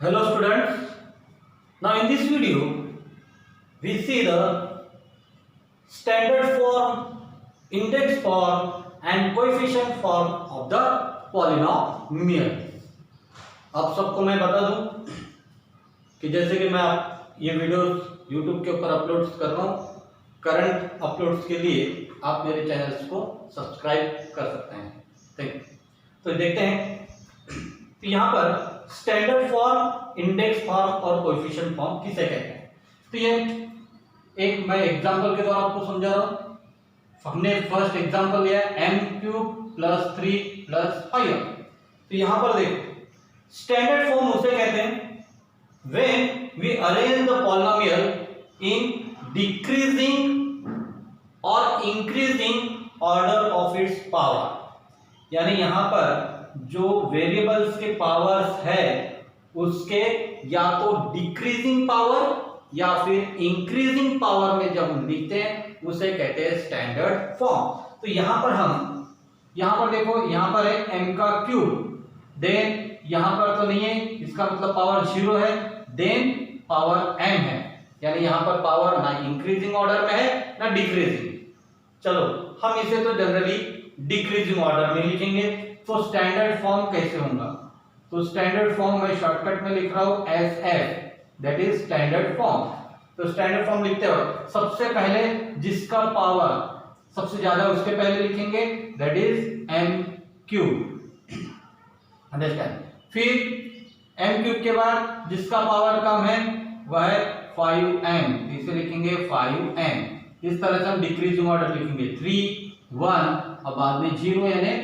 Hello students, now in this video we see the standard form, index form and coefficient form of the polynomial। आप सबको मैं बता दूं कि जैसे कि मैं ये वीडियोस YouTube के ऊपर अपलोड कर रहा हूँ, करंट अपलोड्स के लिए आप मेरे चैनल्स को सब्सक्राइब कर सकते हैं। Thank you. तो देखते हैं, तो यहाँ पर स्टैंडर्ड फॉर्म, इंडेक्स फॉर्म और कोएफिशिएंट फॉर्म किसे कहते हैं। तो ये एक मैं एग्जांपल के द्वारा आपको समझा रहा हूँ। हमने फर्स्ट एग्जांपल लिया m³ + 3 + 5। तो यहाँ पर देखो, स्टैंडर्ड फॉर्म उसे कहते हैं when we arrange the polynomial in decreasing और increasing order of its power. यानी यहाँ पर जो वेरिएबल्स के पावर्स है उसके या तो डिक्रीजिंग पावर या फिर इंक्रीजिंग पावर में जब हम लिखते हैं उसे कहते हैं स्टैंडर्ड फॉर्म। तो यहाँ पर देखो, यहाँ पर है m³, देन यहाँ पर तो नहीं है, इसका मतलब पावर 0 है, देन पावर m है, यानी यहाँ पर पावर ना इंक्रीजिंग ऑर्डर में है ना डिक्रीजिंग। चलो हम इसे तो जनरली डिक्रीजिंग ऑर्डर में लिखेंगे। तो स्टैंडर्ड फॉर्म कैसे होगा? तो स्टैंडर्ड फॉर्म मैं शॉर्टकट में लिख रहा हूं SF, that is standard form. तो स्टैंडर्ड फॉर्म लिखते हो सबसे पहले जिसका पावर सबसे ज्यादा उसके पहले लिखेंगे, दैट इज m³। अंडरस्टैंड? फिर m³ के बाद जिसका पावर कम है वह है 5m, इसे लिखेंगे 5m। इस तरह से हम डिक्रीजिंग ऑर्डर लिखेंगे 3 1 और बाद में 0 यानी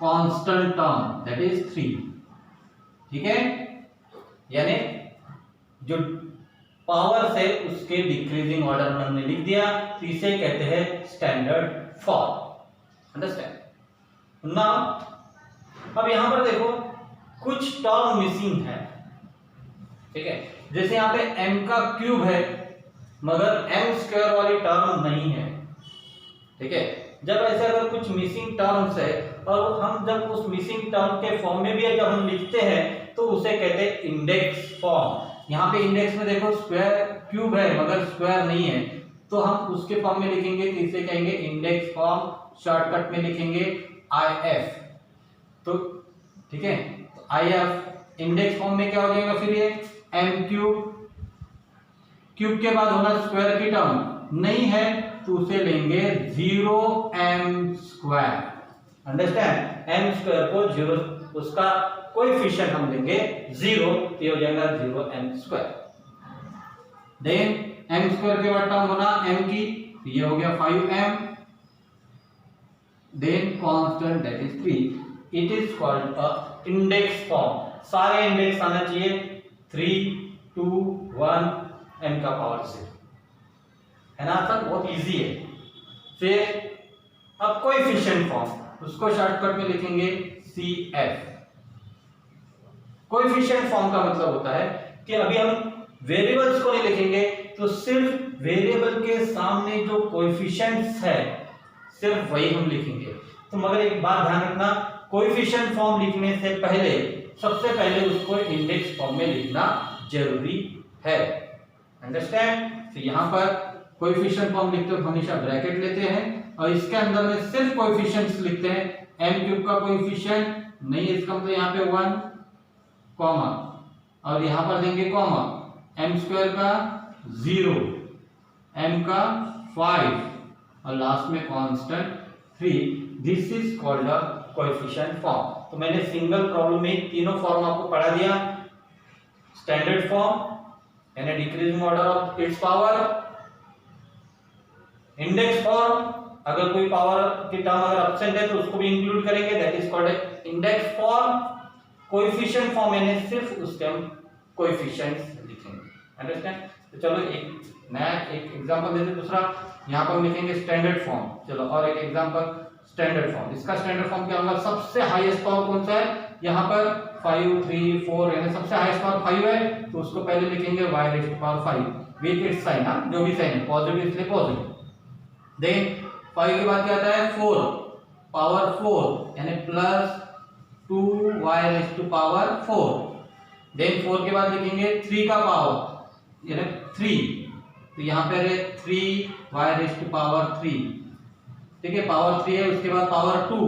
कांस्टेंट टर्म, दैट इज 3। ठीक है, यानी जो पावर से उसके डिक्रीजिंग ऑर्डर में हमने लिख दिया, तो इसे कहते हैं स्टैंडर्ड फॉर्म। अंडरस्टैंड? नाउ अब यहां पर देखो कुछ टर्म मिसिंग है। ठीक है, जैसे यहां पे m³ है मगर m² वाली टर्म नहीं है। ठीक है, जब ऐसे अगर कुछ मिसिंग टर्म्स है और हम जब उस मिसिंग टर्म के फॉर्म में भी जब हम लिखते हैं तो उसे कहते हैं इंडेक्स फॉर्म। यहाँ पे इंडेक्स में देखो स्क्वायर क्यूब है मगर स्क्वायर नहीं है, तो हम उसके फॉर्म में लिखेंगे तो इसे कहेंगे इंडेक्स फॉर्म, शॉर्टकट में लिखेंगे IF। तो ठीक है, तो IF इंडेक्स फॉर्म में क्या हो जाएगा? फिर ये m³ क्यूब के बाद होना स्क्वायर की टर्म नहीं है तो उसे लेंगे 0m²। अंडरस्टैंड? m² को 0 उसका कोएफिशिएंट हम लेंगे 0, तो ये हो जाएगा 0m²। देन m² के बाद टर्म होना m की, तो ये हो गया 5m, then constant that is 3। It is called a index form. सारे इंडेक्स आना चाहिए 3 2 1 m का पावर से, है ना? आंसर बहुत इजी है। फिर अब कोएफिशिएंट फॉर्म, उसको शॉर्टकट में लिखेंगे CF। कोएफिशिएंट फॉर्म का मतलब होता है कि अभी हम वेरिएबल्स को नहीं लिखेंगे, तो सिर्फ वेरिएबल के सामने जो कोएफिशिएंट्स है सिर्फ वही हम लिखेंगे। तो मगर एक बात ध्यान रखना, कोएफिशिएंट फॉर्म लिखने से पहले सबसे पहले उसको इंडेक्स फॉर्म में लिखना जरूरी है। अंडरस्टैंड? तो यहाँ पर कोएफिशिएंट फॉर्म लिखते हो हमेशा ब्रैकेट लेते हैं और इसके अंदर में सिर्फ कोएफिशिएंट्स लिखते हैं। m³ का कोएफिशिएंट नहीं है, इसका मतलब यहाँ पे 1 कॉमा और यहाँ पर देंगे कॉमा, m² का 0, m का 5 और लास्ट में constant 3। This is called a coefficient form. तो मैंने सिंगल प्रॉब्लम में तीनों फॉर्म आपको पढ़ा दिया। स्टैंडर्ड फॉर्म यानी decreasing order of its power, index form अगर कोई पावर की टर्म अगर एब्सेंट है तो उसको भी इंक्लूड करेंगे, that is called index form. Coefficient form यानी सिर्फ उसके हम कोएफिशिएंट्स लिखेंगे। अंडरस्टैंड? तो चलो एक नया एक एग्जांपल देते, दूसरा यहां पर हम लिखेंगे स्टैंडर्ड फॉर्म। चलो और एक एग्जांपल स्टैंडर्ड फॉर्म। इसका स्टैंडर्ड फॉर्म क्या होगा? सबसे हाईएस्ट पावर कौन सा है? यहाँ पर 5 3 4 यानी सबसे हाईएस्ट पावर 5 है, तो उसको पहले लिखेंगे y⁵ विद इट्स साइन, जो भी साइन पॉजिटिव इसलिए पॉजिटिव। देन 5 के बाद क्या आता है? 4 पावर 4 यानी +2y⁴। देन 4 के बाद लिखेंगे 3 का पावर यानी 3, तो यहाँ पे है 3y⁻³ ठीक है, पावर 3 है। उसके बाद पावर 2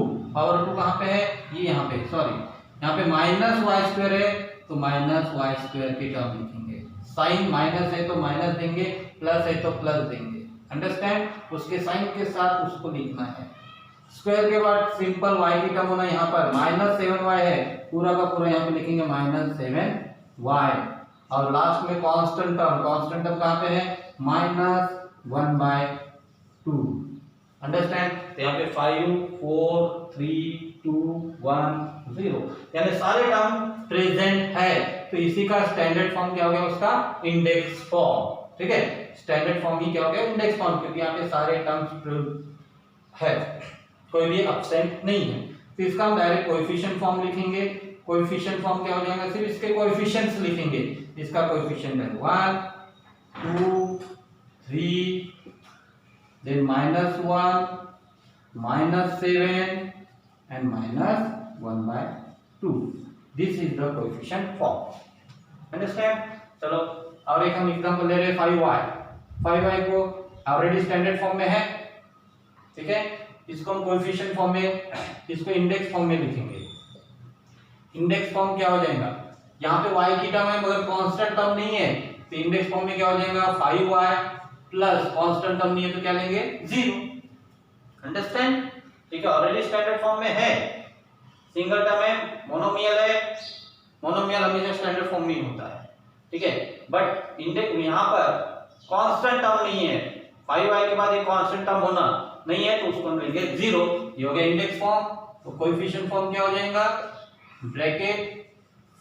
कहाँ पे है, ये यहाँ पे, सॉरी यहाँ पे -y² है, तो -y² की टर्म लिखेंगे। साइन माइनस है तो माइनस देंगे, प्लस है तो प्लस देंगे, अंडरस्टैंड। उसके साइन के साथ उसको लिखना है। स्क्वायर के बाद सिंपल y की टर्म होना, यहाँ पर -7y है, पूरा का पूरा यहाँ पे लिखेंगे -7y, और लास्ट में कांस्टेंट टर्म कहाँ पे है, -1/2, अंडरस्टैंड। तो यहाँ पे 5 4 3 2 1 0 यानी सारे टर्म प्रेजेंट है, तो इसी का स्टैंडर्ड फॉर्म क्या हो गया, उसका इंडेक्स फॉर्म, ठीक है। स्टैंडर्ड फॉर्म ही क्या हो गया, इंडेक्स फॉर्म, क्योंकि यहाँ पे सारे टर्म्स है, कोई भी एब्सेंट नहीं है। तो इसका हम डायरेक्ट कोएफिशिएंट फॉर्म लिखेंगे। कोएफिशिएंट फॉर्म क्या हो जाएगा, सिर्फ इसके कोएफिशिएंट्स लिखेंगे। इसका कोएफिशिएंट है 1 2 3, then -1 -7 and -1/2. This is the coefficient form. Understand? चलो और एक हम एग्जांपल ले रहे हैं 5y को ऑलरेडी स्टैंडर्ड फॉर्म में है, ठीक है। इसको हम कोएफिशिएंट फॉर्म में, इसको इंडेक्स फॉर्म में लिखेंगे। इंडेक्स फॉर्म क्या हो जाएगा, यहाँ पे y की टर्म है मगर कांस्टेंट टर्म नहीं है, तो इंडेक्स फॉर्म में क्या हो जाएगा 5y प्लस कांस्टेंट टर्म नहीं है तो क्या लेंगे 0, अंडरस्टैंड। ठीक है, ऑलरेडी स्टैंडर्ड फॉर्म में है, सिंगल टर्म है, मोनोमियल है, मोनोमियल हमेशा स्टैंडर्ड फॉर्म में ही होता है, ठीक है। बट इंडेक्स यहाँ पर कांस्टेंट टर्म नहीं है, 5y के बाद एक कांस्टेंट टर्म होना नहीं है, तो उसको हम लेंगे 0। ये हो गया इंडेक्स फॉर्म। तो कोएफिशिएंट फॉर्म क्या हो जाएगा, ब्रैकेट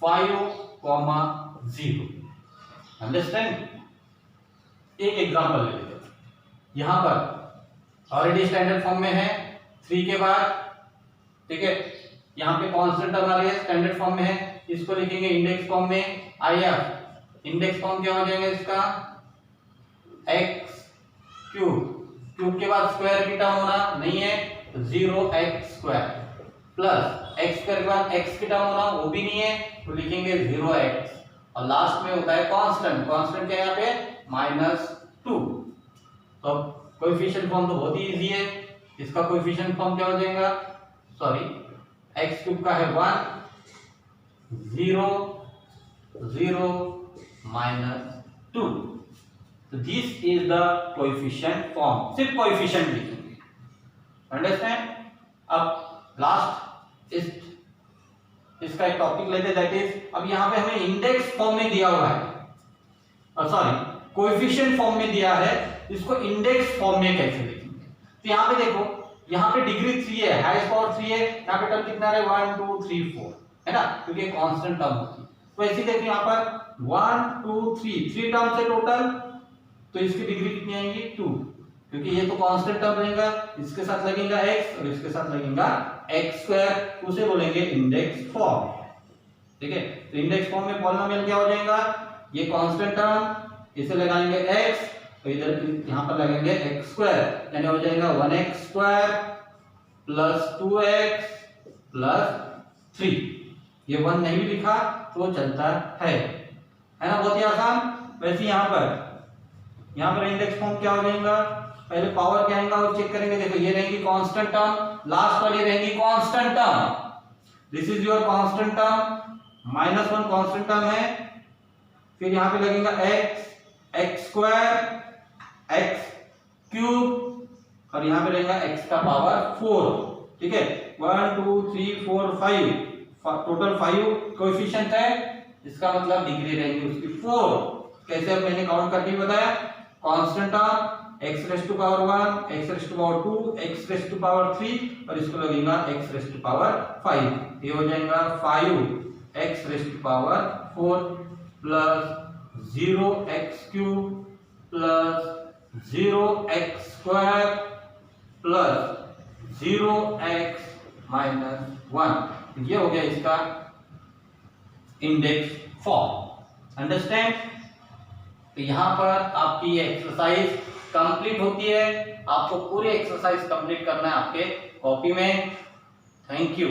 5, 0, अंडरस्टैंड। एक एग्जांपल ले लेते हैं, यहां पर ऑलरेडी स्टैंडर्ड फॉर्म में है 3 के बाद, ठीक है। यहां पे कांस्टेंट टर्म आ रही है, स्टैंडर्ड फॉर्म में है, इसको लिखेंगे इंडेक्स फॉर्म में IF। इंडेक्स फॉर्म क्या हो जाएगा इसका, x³ के बाद स्क्वायर की टर्म होना नहीं है, 0x² प्लस x² के बाद x की टर्म होना वो भी नहीं है, तो लिखेंगे 0x, और लास्ट में होता है कांस्टेंट क्या है यहाँ पे -2। तो कोएफिशिएंट फॉर्म तो बहुत ही इजी है। इसका कोएफिशिएंट फॉर्म क्या हो जाएगा, सॉरी x³ का है 1 0 0 -2, तो this is the coefficient form, सिर्फ कोएफिशिएंट लिखेंगे, अंडरस्टैंड। अब लास्ट इसका एक टॉपिक लेते, दैट इज, अब यहाँ पे हमें इंडेक्स फॉर्म में दिया हुआ है, और सॉरी कोएफिशिएंट फॉर्म में दिया है, इसको इंडेक्स फॉर्म में कैसे लिखेंगे। तो यहाँ पे देखो, यहाँ पे डिग्री 3 है, हाईएस्ट पावर 3 है, यहाँ पे टर्म कितना है 1 2 3 4 है ना, क्योंकि कांस्टेंट टर्म होती है। तो ऐसे देखिए यहाँ पर 1 2 3 टर्म से टोटल, तो इसकी डिग्री कितनी आएगी 2, क्योंकि ये तो कांस्टेंट टर्म रहेगा, इसके साथ लगेगा x और इसके साथ लगेगा x², उसे बोलेंगे इंडेक्स फॉर्म, ठीक है। तो इंडेक्स फॉर्म में पॉलिनोमियल क्या हो जाएगा, ये कांस्टेंट टर्म, इसे लगाएंगे x, तो इधर यहाँ पर लगेंगे x², यानी हो जाएगा 1x² प्लस 2x प्लस 3। ये 1 नहीं भी लिखा तो चलता है ना, बहुत ही आसान। वैसे यहाँ पर इंडेक्स फॉर्म क्या हो जाएगा, पहले पावर क्या आएगा और चेक करेंगे। देखो ये रहेगी कांस्टेंट टर्म, लास्ट वाली रहेगी constant term, this is your constant term, -1 constant term है, फिर यहाँ पे लगेगा x² x³ और यहाँ पे रहेगा x का पावर 4, ठीक है। 1 2 3 4 5 टोटल 5 कोएफिशिएंट है, इसका मतलब डिग्री रहेगी उसकी 4। कैसे, अब मैंने काउंट करके बताया, constant term x⁻1 x⁻2 x⁻3 और इसको लगेगा x⁻5, ये हो जाएगा 5x⁻4 plus 0x³ plus 0x² plus 0x -1, ये हो गया इसका इंडेक्स फॉर्म, अंडरस्टैंड। तो यहाँ पर आपकी ये एक्सरसाइज कंप्लीट होती है, आपको पूरी एक्सरसाइज कंप्लीट करना है आपके कॉपी में। Thank you.